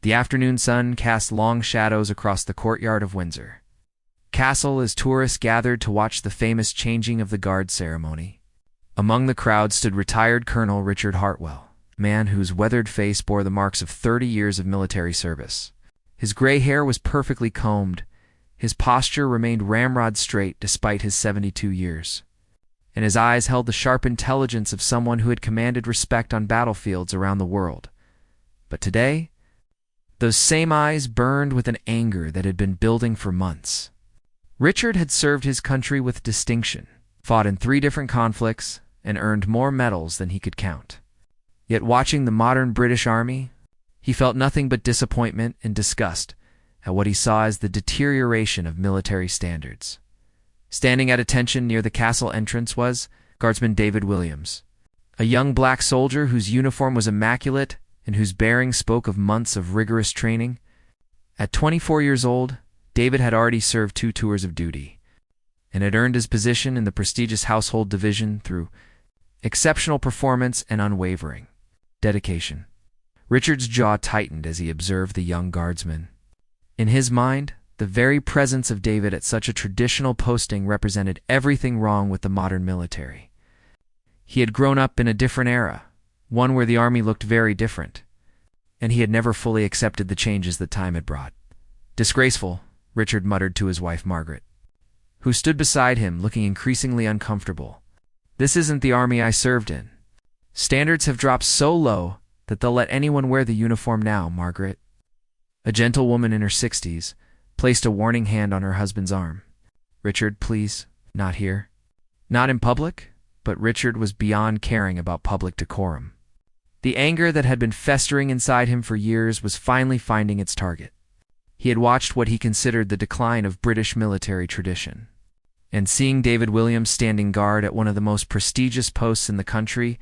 The afternoon sun cast long shadows across the courtyard of Windsor Castle as tourists gathered to watch the famous changing of the guard ceremony. Among the crowd stood retired Colonel Richard Hartwell, a man whose weathered face bore the marks of 30 years of military service. His gray hair was perfectly combed, his posture remained ramrod straight despite his 72 years, and his eyes held the sharp intelligence of someone who had commanded respect on battlefields around the world. But today, those same eyes burned with an anger that had been building for months. Richard had served his country with distinction, fought in 3 different conflicts, and earned more medals than he could count. Yet watching the modern British Army, he felt nothing but disappointment and disgust at what he saw as the deterioration of military standards. Standing at attention near the castle entrance was Guardsman David Williams, a young black soldier whose uniform was immaculate and whose bearing spoke of months of rigorous training. At 24 years old, David had already served 2 tours of duty and had earned his position in the prestigious Household Division through exceptional performance and unwavering dedication. Richard's jaw tightened as he observed the young guardsman. In his mind, the very presence of David at such a traditional posting represented everything wrong with the modern military. He had grown up in a different era, one where the army looked very different, and he had never fully accepted the changes that time had brought. Disgraceful, Richard muttered to his wife Margaret, who stood beside him looking increasingly uncomfortable. This isn't the army I served in. Standards have dropped so low that they'll let anyone wear the uniform now, Margaret. A gentlewoman in her 60s placed a warning hand on her husband's arm. Richard, please, not here. Not in public, but Richard was beyond caring about public decorum. The anger that had been festering inside him for years was finally finding its target. He had watched what he considered the decline of British military tradition, and seeing David Williams standing guard at one of the most prestigious posts in the country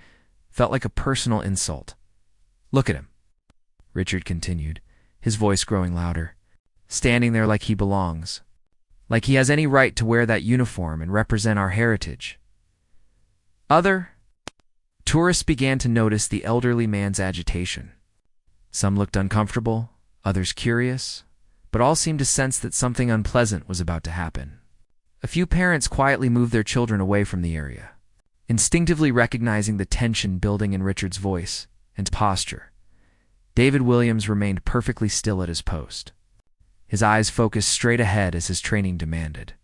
felt like a personal insult. Look at him, Richard continued, his voice growing louder, standing there like he belongs, like he has any right to wear that uniform and represent our heritage. Other tourists began to notice the elderly man's agitation. Some looked uncomfortable, others curious, but all seemed to sense that something unpleasant was about to happen. A few parents quietly moved their children away from the area, instinctively recognizing the tension building in Richard's voice and posture. David Williams remained perfectly still at his post, his eyes focused straight ahead as his training demanded.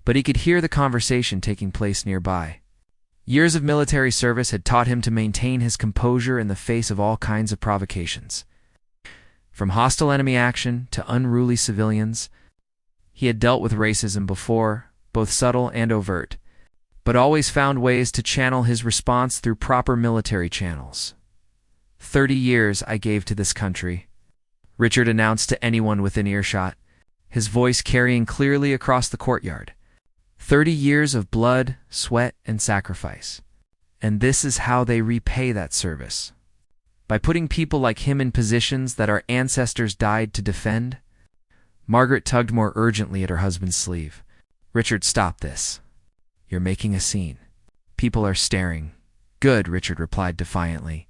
But he could hear the conversation taking place nearby. Years of military service had taught him to maintain his composure in the face of all kinds of provocations. From hostile enemy action to unruly civilians, he had dealt with racism before, both subtle and overt, but always found ways to channel his response through proper military channels. 30 years I gave to this country, Richard announced to anyone within earshot, his voice carrying clearly across the courtyard. 30 years of blood, sweat, and sacrifice. And this is how they repay that service. By putting people like him in positions that our ancestors died to defend. Margaret tugged more urgently at her husband's sleeve. Richard, stop this. You're making a scene. People are staring. Good, Richard replied defiantly.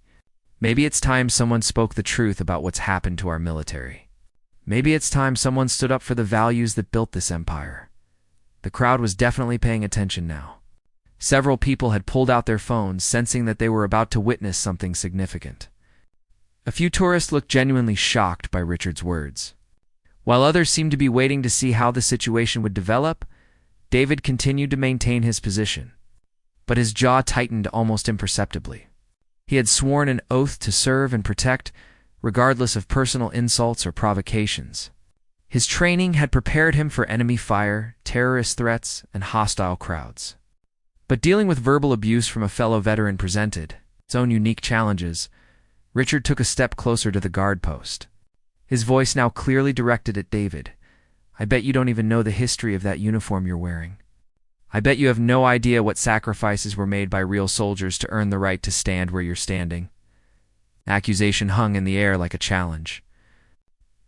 Maybe it's time someone spoke the truth about what's happened to our military. Maybe it's time someone stood up for the values that built this empire. The crowd was definitely paying attention now. Several people had pulled out their phones, sensing that they were about to witness something significant. A few tourists looked genuinely shocked by Richard's words. While others seemed to be waiting to see how the situation would develop, David continued to maintain his position. But his jaw tightened almost imperceptibly. He had sworn an oath to serve and protect, regardless of personal insults or provocations. His training had prepared him for enemy fire, terrorist threats, and hostile crowds. But dealing with verbal abuse from a fellow veteran presented its own unique challenges. Richard took a step closer to the guard post, his voice now clearly directed at David. I bet you don't even know the history of that uniform you're wearing. I bet you have no idea what sacrifices were made by real soldiers to earn the right to stand where you're standing. Accusation hung in the air like a challenge.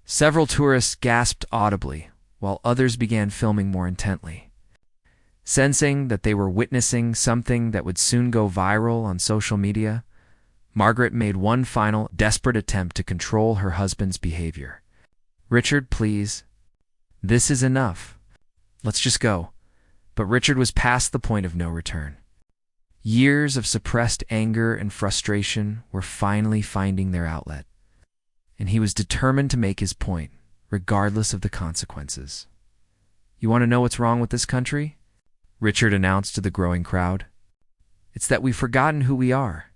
Several tourists gasped audibly, while others began filming more intently. Sensing that they were witnessing something that would soon go viral on social media, Margaret made one final, desperate attempt to control her husband's behavior. "Richard, please. This is enough. Let's just go." But Richard was past the point of no return. Years of suppressed anger and frustration were finally finding their outlet, and he was determined to make his point, regardless of the consequences. "You want to know what's wrong with this country?" Richard announced to the growing crowd. "It's that we've forgotten who we are.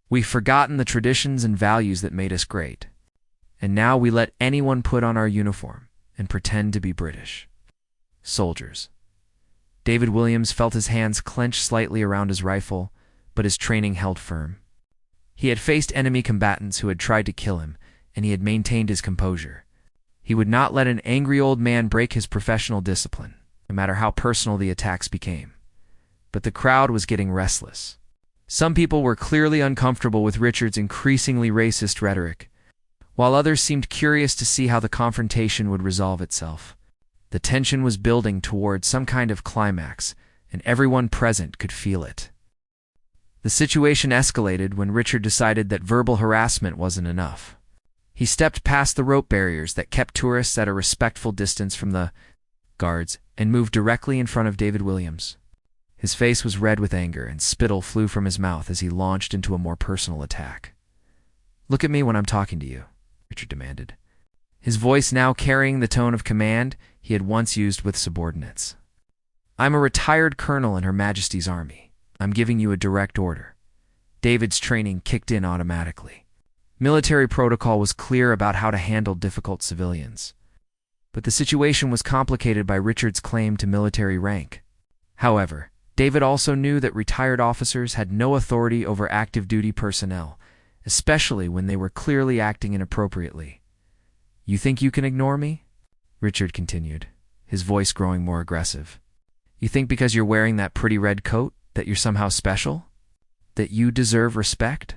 We've forgotten the traditions and values that made us great. And now we let anyone put on our uniform and pretend to be British. Soldiers." David Williams felt his hands clench slightly around his rifle, but his training held firm. He had faced enemy combatants who had tried to kill him, and he had maintained his composure. He would not let an angry old man break his professional discipline, no matter how personal the attacks became. But the crowd was getting restless. Some people were clearly uncomfortable with Richard's increasingly racist rhetoric, while others seemed curious to see how the confrontation would resolve itself. The tension was building toward some kind of climax, and everyone present could feel it. The situation escalated when Richard decided that verbal harassment wasn't enough. He stepped past the rope barriers that kept tourists at a respectful distance from the guards and moved directly in front of David Williams. His face was red with anger, and spittle flew from his mouth as he launched into a more personal attack. "Look at me when I'm talking to you," Richard demanded, his voice now carrying the tone of command he had once used with subordinates. "I'm a retired colonel in Her Majesty's Army. I'm giving you a direct order." David's training kicked in automatically. Military protocol was clear about how to handle difficult civilians. But the situation was complicated by Richard's claim to military rank. However, David also knew that retired officers had no authority over active duty personnel, especially when they were clearly acting inappropriately. "You think you can ignore me?" Richard continued, his voice growing more aggressive. "You think because you're wearing that pretty red coat that you're somehow special? That you deserve respect?"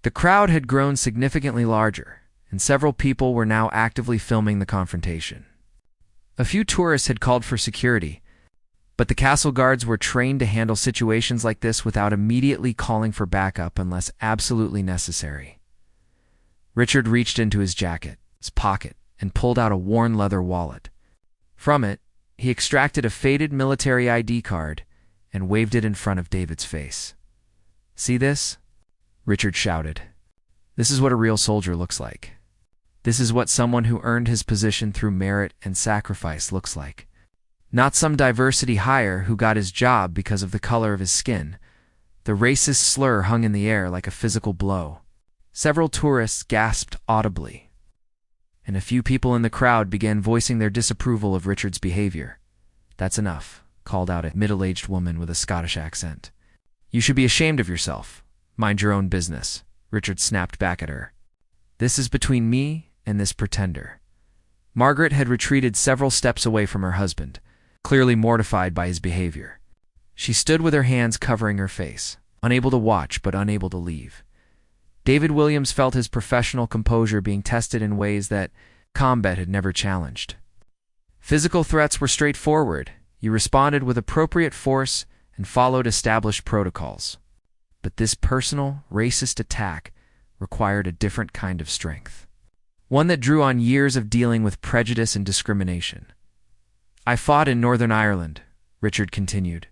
The crowd had grown significantly larger, and several people were now actively filming the confrontation. A few tourists had called for security, but the castle guards were trained to handle situations like this without immediately calling for backup unless absolutely necessary. Richard reached into his jacket, his pocket, and pulled out a worn leather wallet. From it, he extracted a faded military ID card and waved it in front of David's face. "See this?" Richard shouted. "This is what a real soldier looks like. This is what someone who earned his position through merit and sacrifice looks like. Not some diversity hire who got his job because of the color of his skin." The racist slur hung in the air like a physical blow. Several tourists gasped audibly, and a few people in the crowd began voicing their disapproval of Richard's behavior. "That's enough," called out a middle-aged woman with a Scottish accent. "You should be ashamed of yourself. Mind your own business," Richard snapped back at her. "This is between me and this pretender." Margaret had retreated several steps away from her husband, clearly mortified by his behavior. She stood with her hands covering her face, unable to watch but unable to leave. David Williams felt his professional composure being tested in ways that combat had never challenged. Physical threats were straightforward. You responded with appropriate force and followed established protocols. But this personal, racist attack required a different kind of strength, one that drew on years of dealing with prejudice and discrimination. "I fought in Northern Ireland," Richard continued,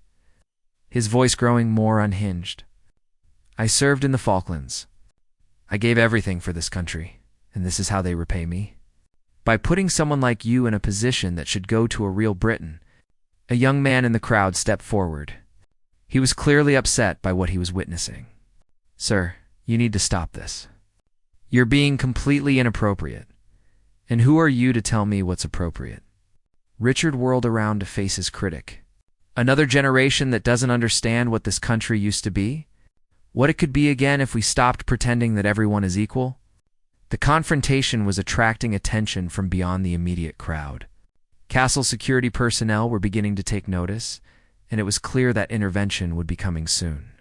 his voice growing more unhinged. "I served in the Falklands. I gave everything for this country, and this is how they repay me. By putting someone like you in a position that should go to a real Briton." A young man in the crowd stepped forward. He was clearly upset by what he was witnessing. "Sir, you need to stop this. You're being completely inappropriate. And who are you to tell me what's appropriate?" Richard whirled around to face his critic. Another generation that doesn't understand what this country used to be? What it could be again if we stopped pretending that everyone is equal? The confrontation was attracting attention from beyond the immediate crowd. Castle security personnel were beginning to take notice, and it was clear that intervention would be coming soon.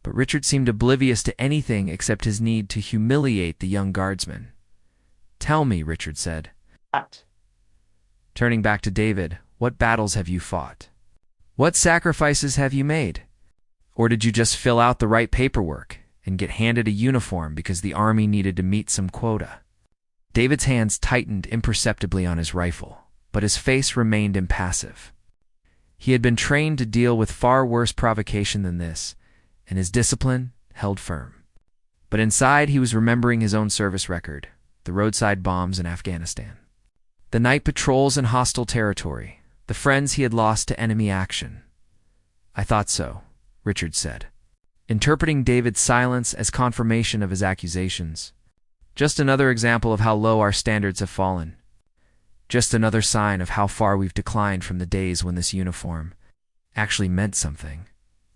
But Richard seemed oblivious to anything except his need to humiliate the young guardsman. "Tell me," Richard said. What? Turning back to David, "What battles have you fought? What sacrifices have you made? Or did you just fill out the right paperwork and get handed a uniform because the army needed to meet some quota. David's hands tightened imperceptibly on his rifle, but his face remained impassive. He had been trained to deal with far worse provocation than this, and his discipline held firm. But inside he was remembering his own service record, the roadside bombs in Afghanistan, the night patrols in hostile territory, the friends he had lost to enemy action. "I thought so," Richard said, interpreting David's silence as confirmation of his accusations. "Just another example of how low our standards have fallen. Just another sign of how far we've declined from the days when this uniform actually meant something."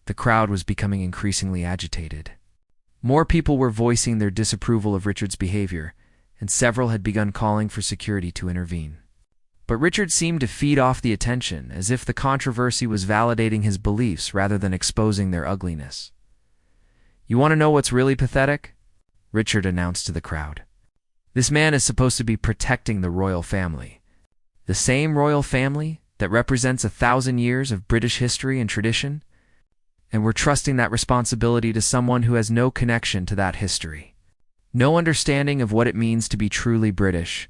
The crowd was becoming increasingly agitated. More people were voicing their disapproval of Richard's behavior, and several had begun calling for security to intervene. But Richard seemed to feed off the attention, as if the controversy was validating his beliefs rather than exposing their ugliness. "You want to know what's really pathetic?" Richard announced to the crowd. "This man is supposed to be protecting the royal family. The same royal family that represents 1,000 years of British history and tradition. And we're trusting that responsibility to someone who has no connection to that history, no understanding of what it means to be truly British."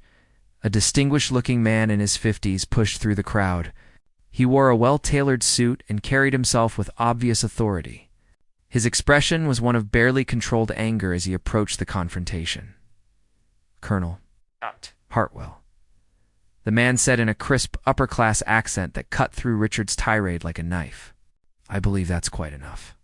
A distinguished-looking man in his 50s pushed through the crowd. He wore a well-tailored suit and carried himself with obvious authority. His expression was one of barely controlled anger as he approached the confrontation. "Colonel Hartwell," the man said in a crisp, upper-class accent that cut through Richard's tirade like a knife. "I believe that's quite enough."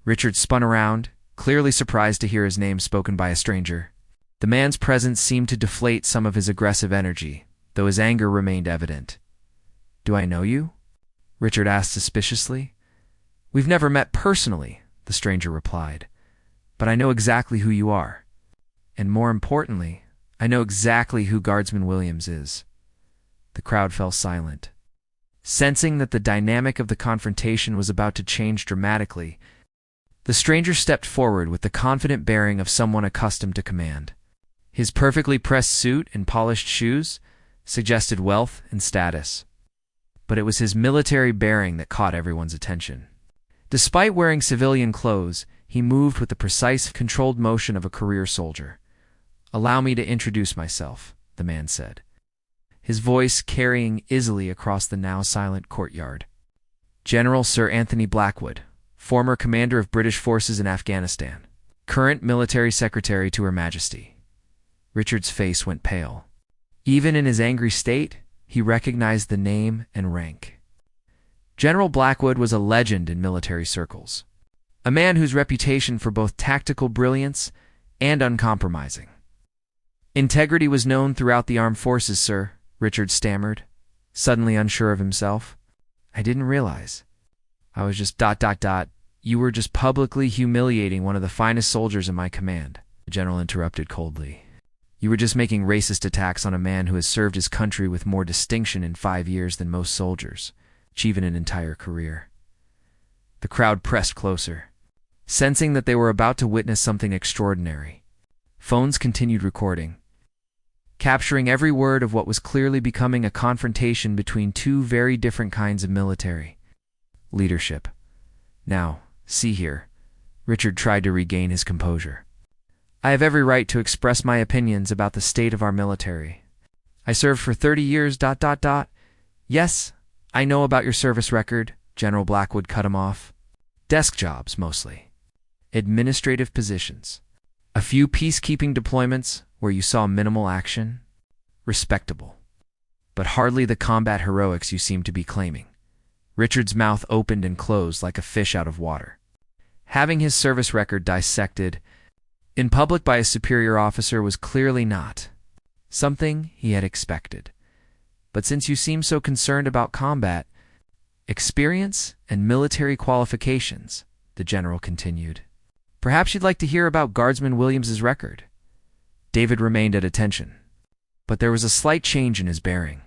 Richard spun around, clearly surprised to hear his name spoken by a stranger. The man's presence seemed to deflate some of his aggressive energy, though his anger remained evident. "Do I know you?" Richard asked suspiciously. "We've never met personally," the stranger replied, "but I know exactly who you are. And more importantly, I know exactly who Guardsman Williams is." The crowd fell silent. Sensing that the dynamic of the confrontation was about to change dramatically, the stranger stepped forward with the confident bearing of someone accustomed to command. His perfectly pressed suit and polished shoes suggested wealth and status, but it was his military bearing that caught everyone's attention. Despite wearing civilian clothes, he moved with the precise, controlled motion of a career soldier. "Allow me to introduce myself," the man said, his voice carrying easily across the now silent courtyard. "General Sir Anthony Blackwood, former commander of British forces in Afghanistan, current military secretary to Her Majesty." Richard's face went pale. Even in his angry state, he recognized the name and rank. General Blackwood was a legend in military circles, a man whose reputation for both tactical brilliance and uncompromising integrity was known throughout the armed forces, sir, Richard stammered, suddenly unsure of himself. "I didn't realize. I was just ... You were just publicly humiliating one of the finest soldiers in my command," the general interrupted coldly. "You were just making racist attacks on a man who has served his country with more distinction in 5 years than most soldiers, achieving an entire career." The crowd pressed closer, sensing that they were about to witness something extraordinary. Phones continued recording, capturing every word of what was clearly becoming a confrontation between two very different kinds of military leadership. "Now, see here," Richard tried to regain his composure. "I have every right to express my opinions about the state of our military. I served for 30 years... Yes, I know about your service record," General Blackwood cut him off. "Desk jobs, mostly. Administrative positions. A few peacekeeping deployments where you saw minimal action. Respectable. But hardly the combat heroics you seem to be claiming." Richard's mouth opened and closed like a fish out of water. Having his service record dissected in public by a superior officer was clearly not something he had expected. "But since you seem so concerned about combat experience and military qualifications," the general continued, "perhaps you'd like to hear about Guardsman Williams's record." David remained at attention, but there was a slight change in his bearing.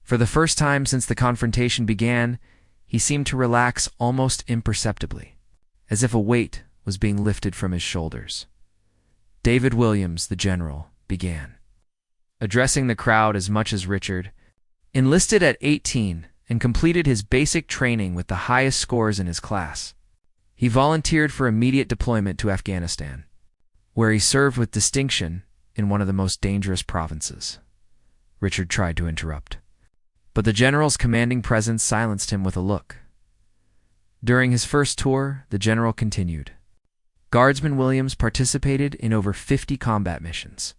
For the first time since the confrontation began, he seemed to relax almost imperceptibly, as if a weight was being lifted from his shoulders. David Williams, the general, began, addressing the crowd as much as Richard. Enlisted at 18 and completed his basic training with the highest scores in his class. He volunteered for immediate deployment to Afghanistan, where he served with distinction in one of the most dangerous provinces. Richard tried to interrupt, but the general's commanding presence silenced him with a look. During his first tour, the general continued, Guardsman Williams participated in over 50 combat missions.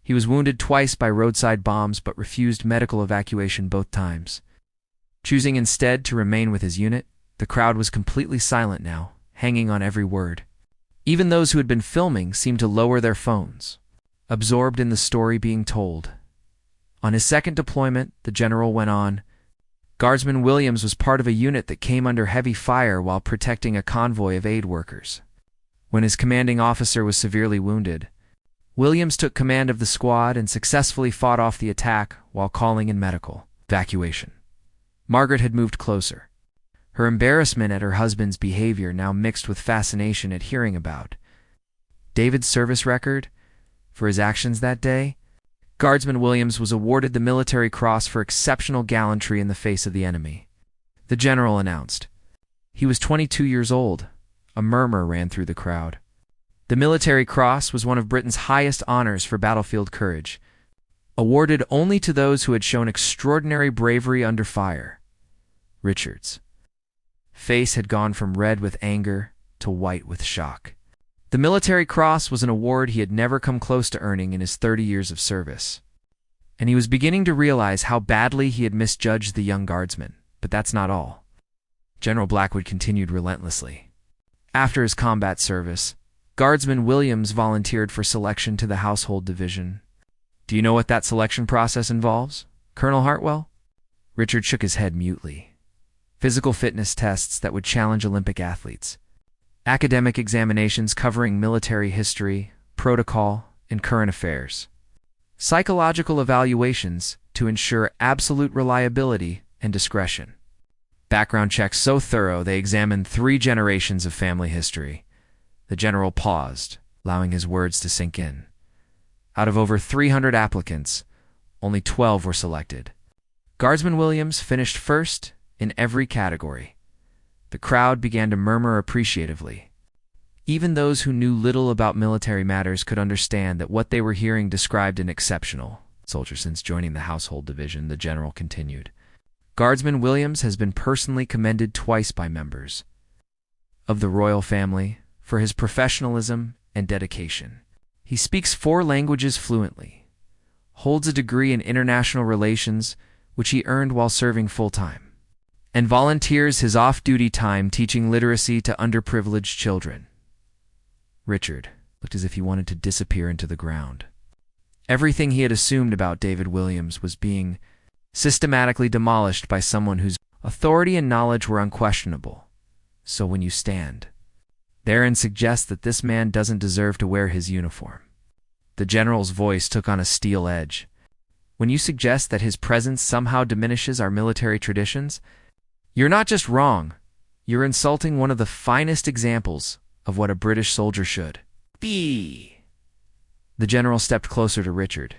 He was wounded twice by roadside bombs but refused medical evacuation both times. Choosing instead to remain with his unit, the crowd was completely silent now, hanging on every word. Even those who had been filming seemed to lower their phones, absorbed in the story being told. On his second deployment, the general went on, Guardsman Williams was part of a unit that came under heavy fire while protecting a convoy of aid workers. When his commanding officer was severely wounded, Williams took command of the squad and successfully fought off the attack while calling in medical evacuation. Margaret had moved closer, her embarrassment at her husband's behavior now mixed with fascination at hearing about David's service record for his actions that day. Guardsman Williams was awarded the Military Cross for exceptional gallantry in the face of the enemy. The general announced. He was 22 years old. A murmur ran through the crowd. The Military Cross was one of Britain's highest honors for battlefield courage, awarded only to those who had shown extraordinary bravery under fire. Richard's face had gone from red with anger to white with shock. The Military Cross was an award he had never come close to earning in his 30 years of service, and he was beginning to realize how badly he had misjudged the young guardsman. But that's not all. General Blackwood continued relentlessly. After his combat service, Guardsman Williams volunteered for selection to the Household Division. Do you know what that selection process involves, Colonel Hartwell? Richard shook his head mutely. Physical fitness tests that would challenge Olympic athletes. Academic examinations covering military history, protocol, and current affairs. Psychological evaluations to ensure absolute reliability and discretion. Background checks so thorough they examined 3 generations of family history. The general paused, allowing his words to sink in. Out of over 300 applicants, only 12 were selected. Guardsman Williams finished first in every category. The crowd began to murmur appreciatively. Even those who knew little about military matters could understand that what they were hearing described an exceptional soldier. Since joining the Household Division, the general continued. Guardsman Williams has been personally commended twice by members of the royal family for his professionalism and dedication. He speaks 4 languages fluently, holds a degree in international relations, which he earned while serving full-time, and volunteers his off-duty time teaching literacy to underprivileged children. Richard looked as if he wanted to disappear into the ground. Everything he had assumed about David Williams was being systematically demolished by someone whose authority and knowledge were unquestionable. So when you stand there and suggest that this man doesn't deserve to wear his uniform, the general's voice took on a steel edge. When you suggest that his presence somehow diminishes our military traditions, you're not just wrong, you're insulting one of the finest examples of what a British soldier should be. The general stepped closer to Richard,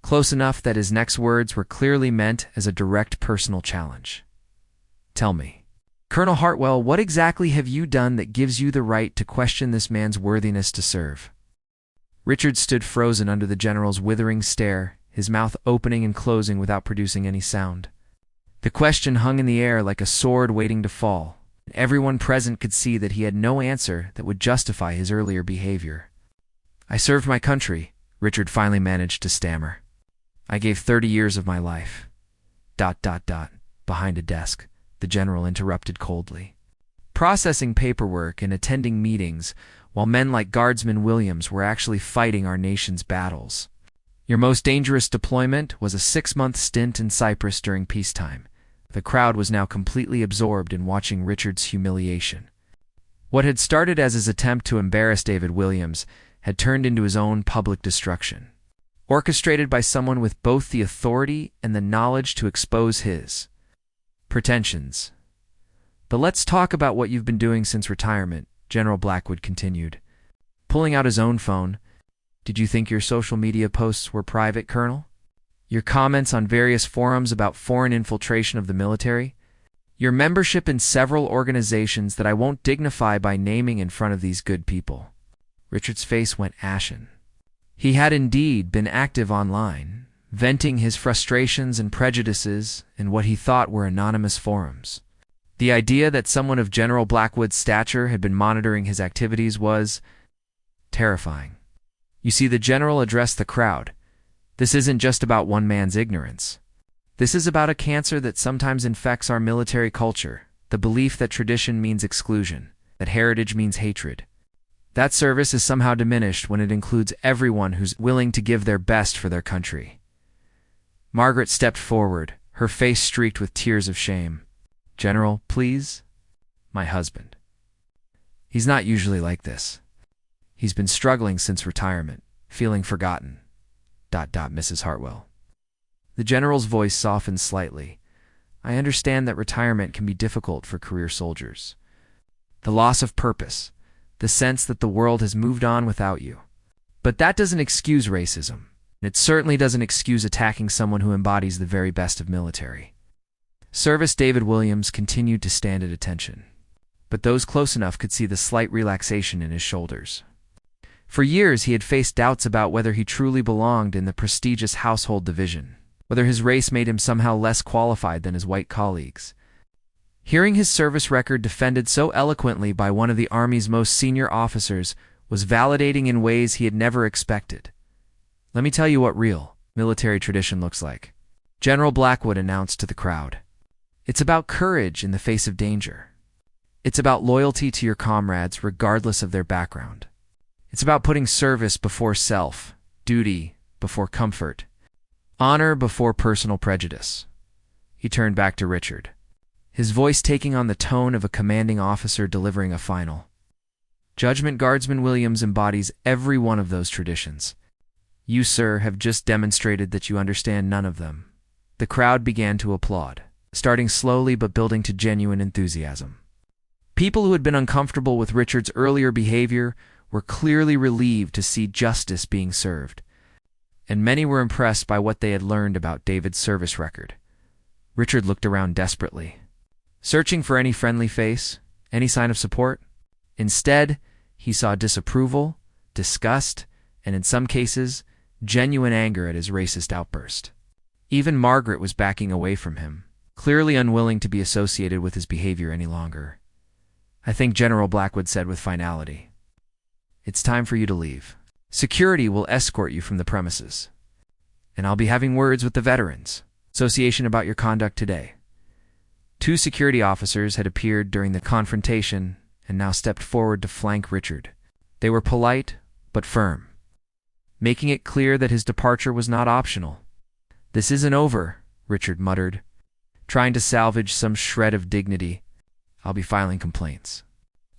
close enough that his next words were clearly meant as a direct personal challenge. Tell me, Colonel Hartwell, what exactly have you done that gives you the right to question this man's worthiness to serve? Richard stood frozen under the general's withering stare, his mouth opening and closing without producing any sound. The question hung in the air like a sword waiting to fall. Everyone present could see that he had no answer that would justify his earlier behavior. I served my country, Richard finally managed to stammer. I gave 30 years of my life. ... Behind a desk, the general interrupted coldly. Processing paperwork and attending meetings, while men like Guardsman Williams were actually fighting our nation's battles. Your most dangerous deployment was a 6-month stint in Cyprus during peacetime. The crowd was now completely absorbed in watching Richard's humiliation. What had started as his attempt to embarrass David Williams had turned into his own public destruction, orchestrated by someone with both the authority and the knowledge to expose his pretensions. But let's talk about what you've been doing since retirement, General Blackwood continued, pulling out his own phone. Did you think your social media posts were private, Colonel? Your comments on various forums about foreign infiltration of the military? Your membership in several organizations that I won't dignify by naming in front of these good people." Richard's face went ashen. He had indeed been active online, venting his frustrations and prejudices in what he thought were anonymous forums. The idea that someone of General Blackwood's stature had been monitoring his activities was terrifying. You see, the general addressed the crowd. This isn't just about one man's ignorance. This is about a cancer that sometimes infects our military culture, the belief that tradition means exclusion, that heritage means hatred. That service is somehow diminished when it includes everyone who's willing to give their best for their country. Margaret stepped forward, her face streaked with tears of shame. "General, please? My husband. He's not usually like this. He's been struggling since retirement, feeling forgotten. Mrs. Hartwell." The general's voice softened slightly. "I understand that retirement can be difficult for career soldiers. The loss of purpose, the sense that the world has moved on without you. But that doesn't excuse racism. It certainly doesn't excuse attacking someone who embodies the very best of military." Service David Williams continued to stand at attention, but those close enough could see the slight relaxation in his shoulders. For years he had faced doubts about whether he truly belonged in the prestigious household division, whether his race made him somehow less qualified than his white colleagues. Hearing his service record defended so eloquently by one of the Army's most senior officers was validating in ways he had never expected. "Let me tell you what real military tradition looks like," General Blackwood announced to the crowd. "It's about courage in the face of danger. It's about loyalty to your comrades regardless of their background. It's about putting service before self, duty before comfort, honor before personal prejudice." He turned back to Richard, his voice taking on the tone of a commanding officer delivering a final judgment. "Guardsman Williams embodies every one of those traditions. You, sir, have just demonstrated that you understand none of them." The crowd began to applaud, starting slowly but building to genuine enthusiasm. People who had been uncomfortable with Richard's earlier behavior were clearly relieved to see justice being served, and many were impressed by what they had learned about David's service record. Richard looked around desperately, searching for any friendly face, any sign of support. Instead, he saw disapproval, disgust, and in some cases, genuine anger at his racist outburst. Even Margaret was backing away from him, clearly unwilling to be associated with his behavior any longer. "I think," General Blackwood said with finality, "it's time for you to leave. Security will escort you from the premises. And I'll be having words with the Veterans Association about your conduct today." 2 security officers had appeared during the confrontation and now stepped forward to flank Richard. They were polite but firm, making it clear that his departure was not optional. "This isn't over," Richard muttered, trying to salvage some shred of dignity. "I'll be filing complaints.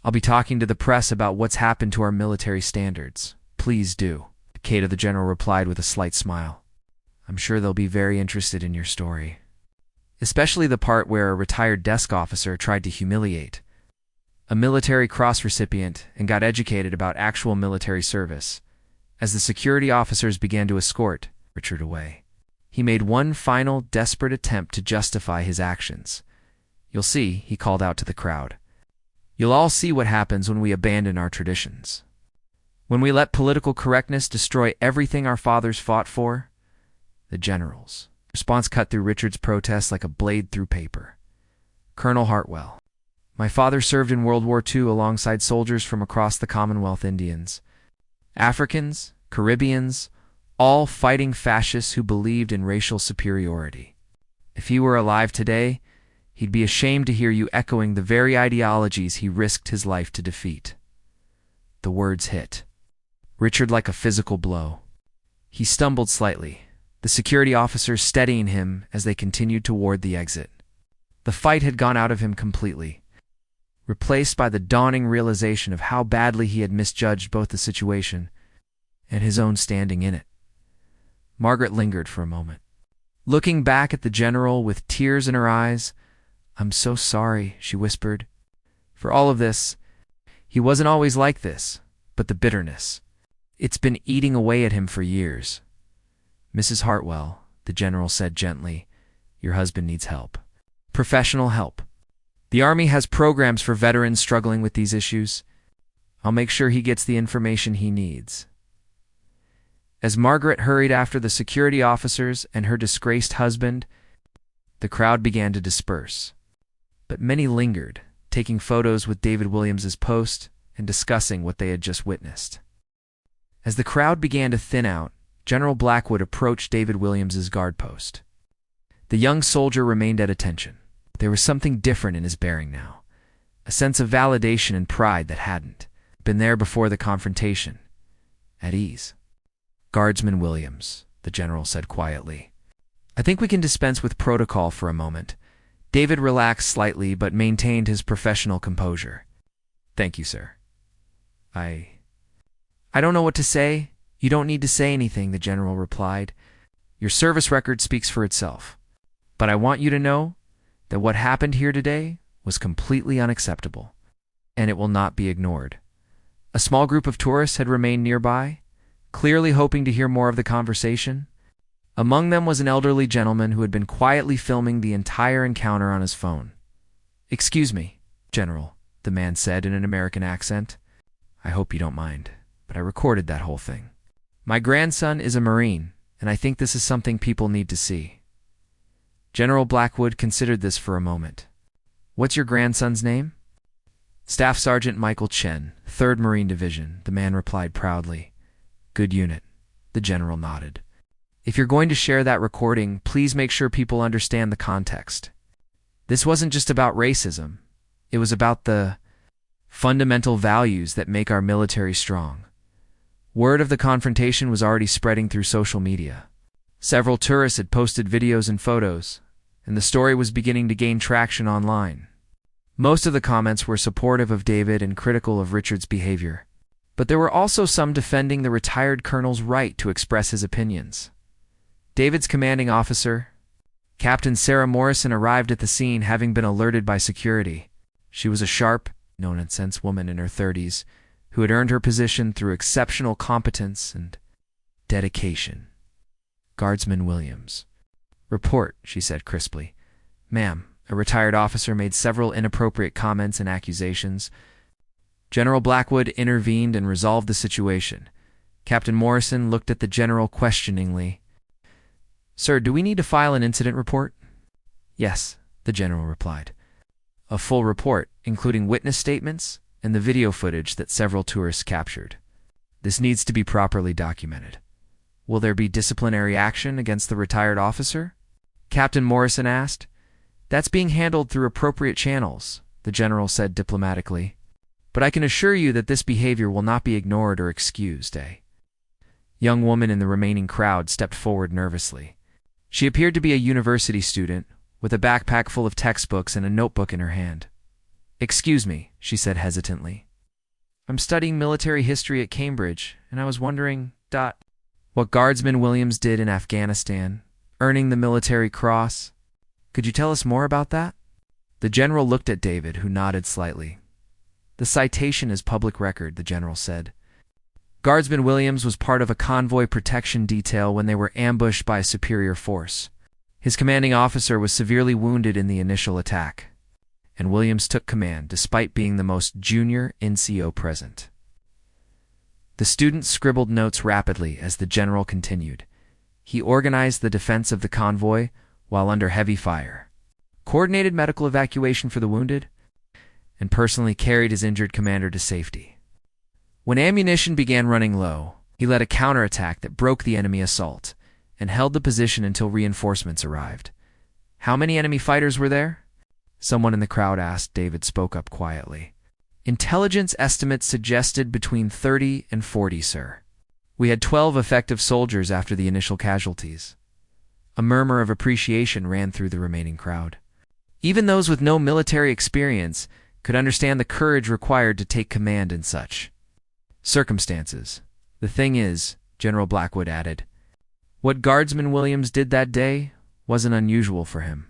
I'll be talking to the press about what's happened to our military standards. Please do." Cato, the general, replied with a slight smile. "I'm sure they'll be very interested in your story. Especially the part where a retired desk officer tried to humiliate a military cross recipient and got educated about actual military service." As the security officers began to escort Richard away, he made one final desperate attempt to justify his actions. "You'll see," he called out to the crowd. "You'll all see what happens when we abandon our traditions. When we let political correctness destroy everything our fathers fought for." The general's response cut through Richard's protest like a blade through paper. "Colonel Hartwell, my father served in World War II alongside soldiers from across the Commonwealth Indians. Africans, Caribbeans, all fighting fascists who believed in racial superiority. If he were alive today, he'd be ashamed to hear you echoing the very ideologies he risked his life to defeat." The words hit Richard like a physical blow. He stumbled slightly, the security officers steadying him as they continued toward the exit. The fight had gone out of him completely, replaced by the dawning realization of how badly he had misjudged both the situation and his own standing in it. Margaret lingered for a moment, looking back at the general with tears in her eyes. "I'm so sorry," she whispered, "for all of this. He wasn't always like this, but the bitterness, it's been eating away at him for years." "Mrs. Hartwell," the general said gently, "your husband needs help. Professional help. The Army has programs for veterans struggling with these issues. I'll make sure he gets the information he needs." As Margaret hurried after the security officers and her disgraced husband, the crowd began to disperse. But many lingered, taking photos with David Williams's post and discussing what they had just witnessed. As the crowd began to thin out, General Blackwood approached David Williams's guard post. The young soldier remained at attention. There was something different in his bearing now, a sense of validation and pride that hadn't been there before the confrontation. At ease. "Guardsman Williams," the general said quietly. "I think we can dispense with protocol for a moment." David relaxed slightly but maintained his professional composure. "Thank you, sir. I don't know what to say." "You don't need to say anything," the general replied. "Your service record speaks for itself. But I want you to know that what happened here today was completely unacceptable, and it will not be ignored." A small group of tourists had remained nearby, clearly hoping to hear more of the conversation. Among them was an elderly gentleman who had been quietly filming the entire encounter on his phone. "Excuse me, General," the man said in an American accent. "I hope you don't mind, but I recorded that whole thing. My grandson is a Marine, and I think this is something people need to see." General Blackwood considered this for a moment. "What's your grandson's name?" "Staff Sergeant Michael Chen, 3rd Marine Division," the man replied proudly. "Good unit," the general nodded. "If you're going to share that recording, please make sure people understand the context. This wasn't just about racism. It was about the fundamental values that make our military strong." Word of the confrontation was already spreading through social media. Several tourists had posted videos and photos, and the story was beginning to gain traction online. Most of the comments were supportive of David and critical of Richard's behavior, but there were also some defending the retired colonel's right to express his opinions. David's commanding officer, Captain Sarah Morrison, arrived at the scene, having been alerted by security. She was a sharp, no-nonsense woman in her 30s who had earned her position through exceptional competence and dedication. "Guardsman Williams." "Report," she said crisply. "Ma'am, a retired officer made several inappropriate comments and accusations." General Blackwood intervened and resolved the situation. Captain Morrison looked at the general questioningly. "Sir, do we need to file an incident report?" "Yes," the general replied. "A full report, including witness statements and the video footage that several tourists captured. This needs to be properly documented." "Will there be disciplinary action against the retired officer?" Captain Morrison asked. "That's being handled through appropriate channels," the general said diplomatically. "But I can assure you that this behavior will not be ignored or excused." A young woman in the remaining crowd stepped forward nervously. She appeared to be a university student, with a backpack full of textbooks and a notebook in her hand. "Excuse me," she said hesitantly. "I'm studying military history at Cambridge, and I was wondering, what Guardsman Williams did in Afghanistan, earning the Military Cross. Could you tell us more about that?" The general looked at David, who nodded slightly. "The citation is public record," the general said. "Guardsman Williams was part of a convoy protection detail when they were ambushed by a superior force. His commanding officer was severely wounded in the initial attack, and Williams took command despite being the most junior NCO present." The students scribbled notes rapidly as the general continued. He organized the defense of the convoy while under heavy fire, coordinated medical evacuation for the wounded, and personally carried his injured commander to safety. When ammunition began running low, he led a counterattack that broke the enemy assault and held the position until reinforcements arrived. "How many enemy fighters were there?" someone in the crowd asked. David spoke up quietly. "Intelligence estimates suggested between 30 and 40, sir. We had 12 effective soldiers after the initial casualties." A murmur of appreciation ran through the remaining crowd. Even those with no military experience could understand the courage required to take command in such circumstances. "The thing is," General Blackwood added, "what Guardsman Williams did that day wasn't unusual for him.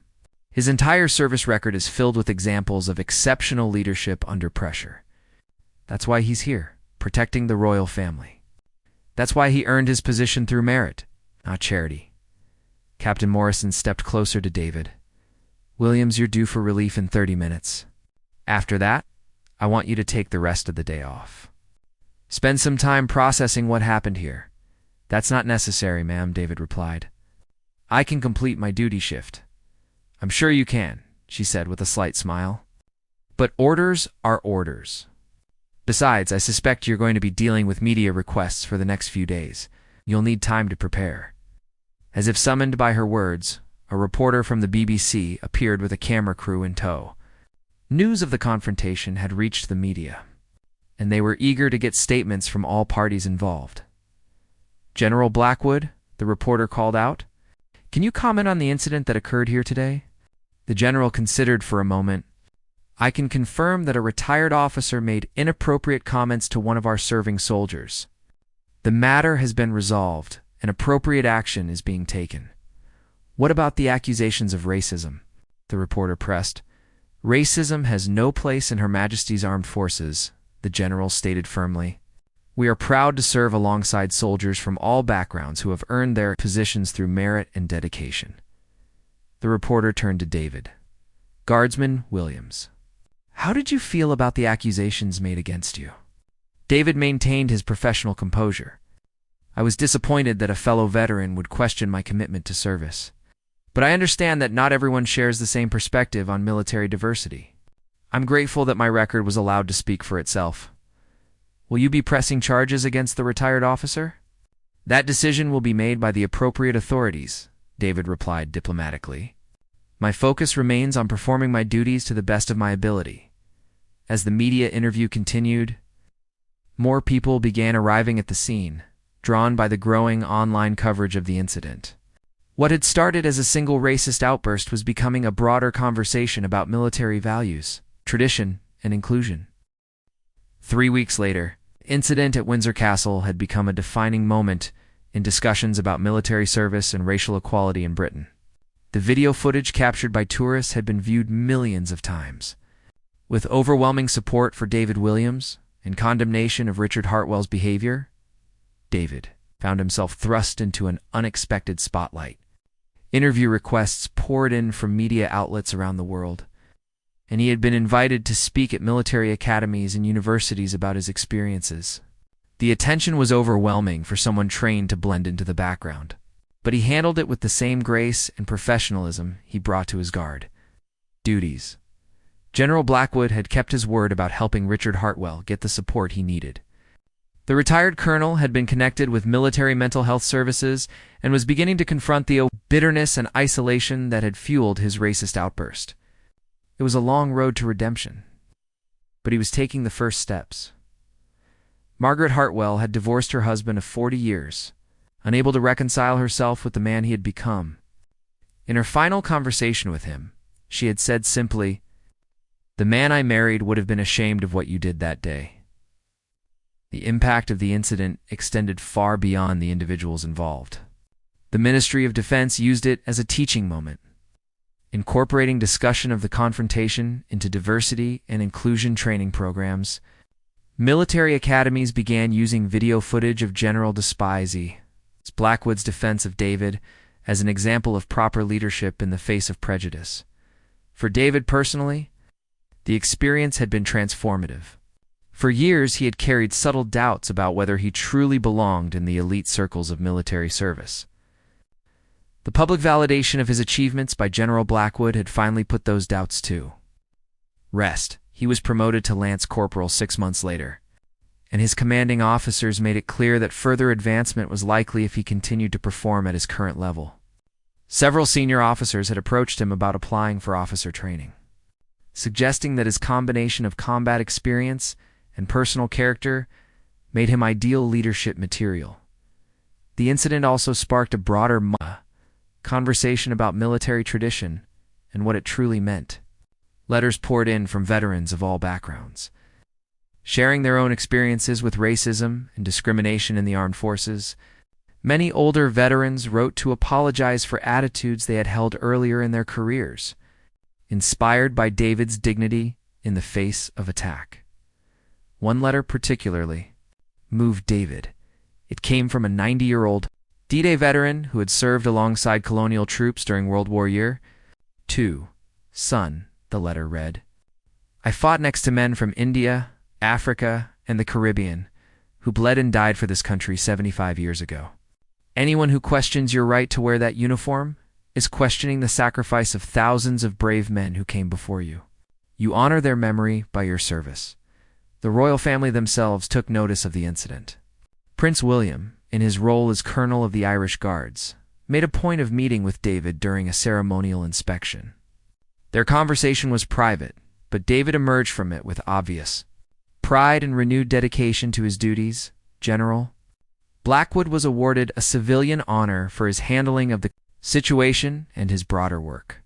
His entire service record is filled with examples of exceptional leadership under pressure. That's why he's here, protecting the royal family. That's why he earned his position through merit, not charity." Captain Morrison stepped closer to David. Williams, you're due for relief in 30 minutes. After that, I want you to take the rest of the day off. Spend some time processing what happened here. That's not necessary, ma'am, David replied. I can complete my duty shift. I'm sure you can, she said with a slight smile. But orders are orders. Besides, I suspect you're going to be dealing with media requests for the next few days. You'll need time to prepare. As if summoned by her words, a reporter from the BBC appeared with a camera crew in tow. News of the confrontation had reached the media, and they were eager to get statements from all parties involved. General Blackwood, the reporter called out, can you comment on the incident that occurred here today? The general considered for a moment. I can confirm that a retired officer made inappropriate comments to one of our serving soldiers. The matter has been resolved, and appropriate action is being taken. What about the accusations of racism? The reporter pressed. Racism has no place in Her Majesty's Armed Forces, the general stated firmly. We are proud to serve alongside soldiers from all backgrounds who have earned their positions through merit and dedication. The reporter turned to David. Guardsman Williams, how did you feel about the accusations made against you? David maintained his professional composure. I was disappointed that a fellow veteran would question my commitment to service. But I understand that not everyone shares the same perspective on military diversity. I'm grateful that my record was allowed to speak for itself. Will you be pressing charges against the retired officer? That decision will be made by the appropriate authorities, David replied diplomatically. My focus remains on performing my duties to the best of my ability. As the media interview continued, more people began arriving at the scene, drawn by the growing online coverage of the incident. What had started as a single racist outburst was becoming a broader conversation about military values, tradition, and inclusion. 3 weeks later, the incident at Windsor Castle had become a defining moment in discussions about military service and racial equality in Britain. The video footage captured by tourists had been viewed millions of times. With overwhelming support for David Williams and condemnation of Richard Hartwell's behavior, David found himself thrust into an unexpected spotlight. Interview requests poured in from media outlets around the world, and he had been invited to speak at military academies and universities about his experiences. The attention was overwhelming for someone trained to blend into the background, but he handled it with the same grace and professionalism he brought to his guard duties. General Blackwood had kept his word about helping Richard Hartwell get the support he needed. The retired colonel had been connected with military mental health services and was beginning to confront the bitterness and isolation that had fueled his racist outburst. It was a long road to redemption, but he was taking the first steps. Margaret Hartwell had divorced her husband of 40 years, unable to reconcile herself with the man he had become. In her final conversation with him, she had said simply, "The man I married would have been ashamed of what you did that day." The impact of the incident extended far beyond the individuals involved. The Ministry of Defense used it as a teaching moment, incorporating discussion of the confrontation into diversity and inclusion training programs. Military academies began using video footage of General Despisey, Blackwood's defense of David, as an example of proper leadership in the face of prejudice. For David personally, the experience had been transformative. For years, he had carried subtle doubts about whether he truly belonged in the elite circles of military service. The public validation of his achievements by General Blackwood had finally put those doubts to rest. He was promoted to Lance Corporal 6 months later, and his commanding officers made it clear that further advancement was likely if he continued to perform at his current level. Several senior officers had approached him about applying for officer training, suggesting that his combination of combat experience and personal character made him ideal leadership material. The incident also sparked a broader conversation about military tradition and what it truly meant. Letters poured in from veterans of all backgrounds, sharing their own experiences with racism and discrimination in the armed forces. Many older veterans wrote to apologize for attitudes they had held earlier in their careers, inspired by David's dignity in the face of attack. One letter particularly moved David. It came from a 90-year-old D-Day veteran who had served alongside colonial troops during World War II, Son, the letter read, I fought next to men from India, Africa, and the Caribbean, who bled and died for this country 75 years ago. Anyone who questions your right to wear that uniform is questioning the sacrifice of thousands of brave men who came before you. You honor their memory by your service. The royal family themselves took notice of the incident. Prince William, in his role as Colonel of the Irish Guards, made a point of meeting with David during a ceremonial inspection. Their conversation was private, but David emerged from it with obvious pride and renewed dedication to his duties. General Blackwood was awarded a civilian honor for his handling of the situation and his broader work,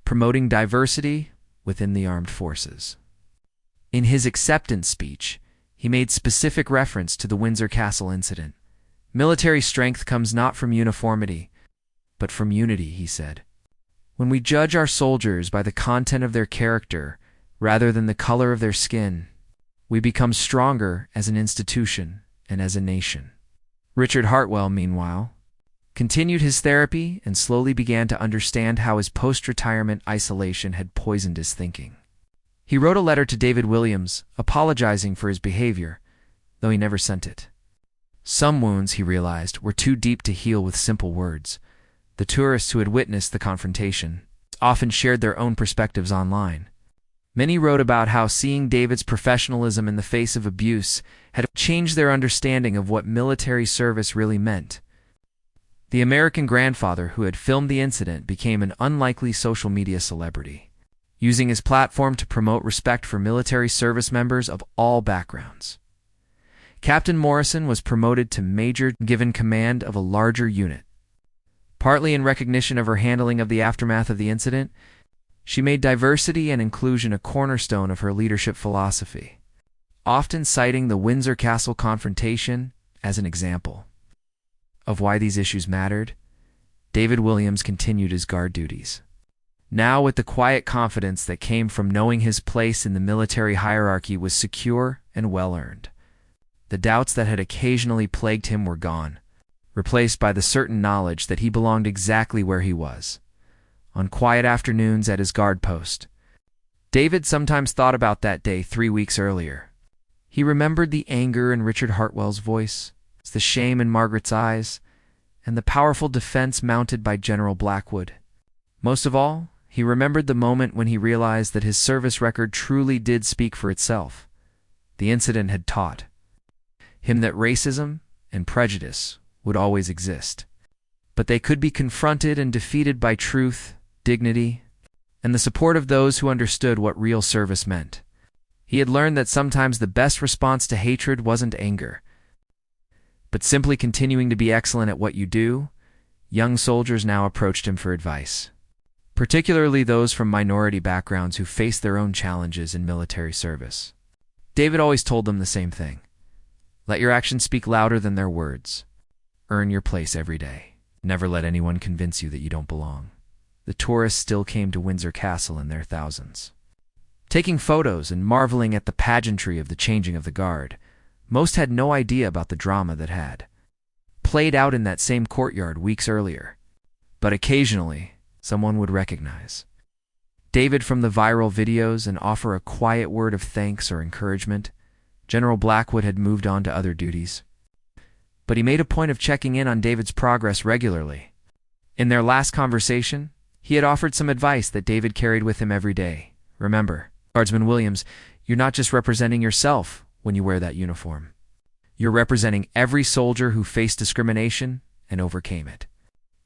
promoting diversity within the armed forces. In his acceptance speech, he made specific reference to the Windsor Castle incident. Military strength comes not from uniformity, but from unity, he said. When we judge our soldiers by the content of their character rather than the color of their skin, we become stronger as an institution and as a nation. Richard Hartwell, meanwhile, continued his therapy and slowly began to understand how his post-retirement isolation had poisoned his thinking. He wrote a letter to David Williams, apologizing for his behavior, though he never sent it. Some wounds, he realized, were too deep to heal with simple words. The tourists who had witnessed the confrontation often shared their own perspectives online. Many wrote about how seeing David's professionalism in the face of abuse had changed their understanding of what military service really meant. The American grandfather who had filmed the incident became an unlikely social media celebrity, using his platform to promote respect for military service members of all backgrounds. Captain Morrison was promoted to major, given command of a larger unit. Partly in recognition of her handling of the aftermath of the incident, she made diversity and inclusion a cornerstone of her leadership philosophy, often citing the Windsor Castle confrontation as an example of why these issues mattered. David Williams continued his guard duties, now with the quiet confidence that came from knowing his place in the military hierarchy was secure and well-earned. The doubts that had occasionally plagued him were gone, replaced by the certain knowledge that he belonged exactly where he was, on quiet afternoons at his guard post. David sometimes thought about that day 3 weeks earlier. He remembered the anger in Richard Hartwell's voice, the shame in Margaret's eyes, and the powerful defense mounted by General Blackwood. Most of all, he remembered the moment when he realized that his service record truly did speak for itself. The incident had taught him that racism and prejudice would always exist, but they could be confronted and defeated by truth, dignity, and the support of those who understood what real service meant. He had learned that sometimes the best response to hatred wasn't anger, but simply continuing to be excellent at what you do. Young soldiers now approached him for advice, particularly those from minority backgrounds who faced their own challenges in military service. David always told them the same thing. Let your actions speak louder than their words. Earn your place every day. Never let anyone convince you that you don't belong. The tourists still came to Windsor Castle in their thousands, taking photos and marveling at the pageantry of the changing of the guard. Most had no idea about the drama that had played out in that same courtyard weeks earlier. But occasionally, someone would recognize David from the viral videos and offer a quiet word of thanks or encouragement. General Blackwood had moved on to other duties, but he made a point of checking in on David's progress regularly. In their last conversation, he had offered some advice that David carried with him every day. Remember, Guardsman Williams, you're not just representing yourself when you wear that uniform. You're representing every soldier who faced discrimination and overcame it.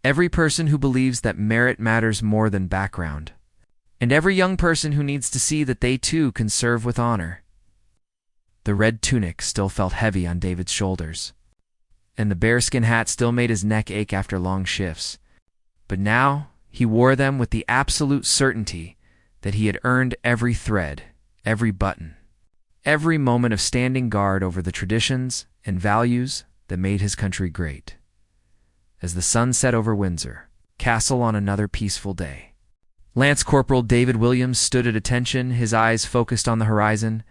Every person who believes that merit matters more than background. And every young person who needs to see that they too can serve with honor. The red tunic still felt heavy on David's shoulders, and the bearskin hat still made his neck ache after long shifts. But now he wore them with the absolute certainty that he had earned every thread, every button, every moment of standing guard over the traditions and values that made his country great. As the sun set over Windsor Castle on another peaceful day, Lance Corporal David Williams stood at attention, his eyes focused on the horizon,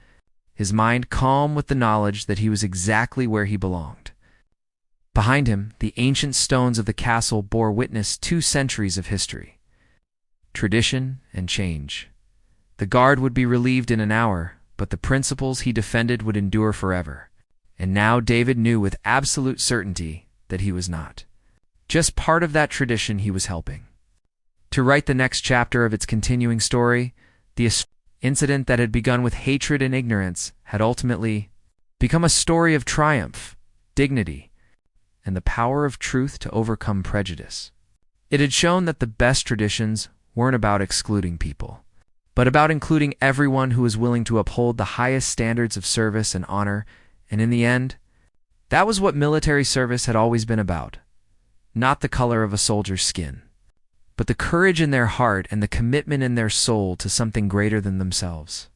his mind calm with the knowledge that he was exactly where he belonged. Behind him, the ancient stones of the castle bore witness 2 centuries of history. tradition, and change. The guard would be relieved in an hour, but the principles he defended would endure forever. And now David knew with absolute certainty that he was not just part of that tradition he was helping to write the next chapter of its continuing story. The incident that had begun with hatred and ignorance had ultimately become a story of triumph, dignity, and the power of truth to overcome prejudice. It had shown that the best traditions weren't about excluding people, but about including everyone who was willing to uphold the highest standards of service and honor. And in the end, that was what military service had always been about. Not the color of a soldier's skin, but the courage in their heart and the commitment in their soul to something greater than themselves.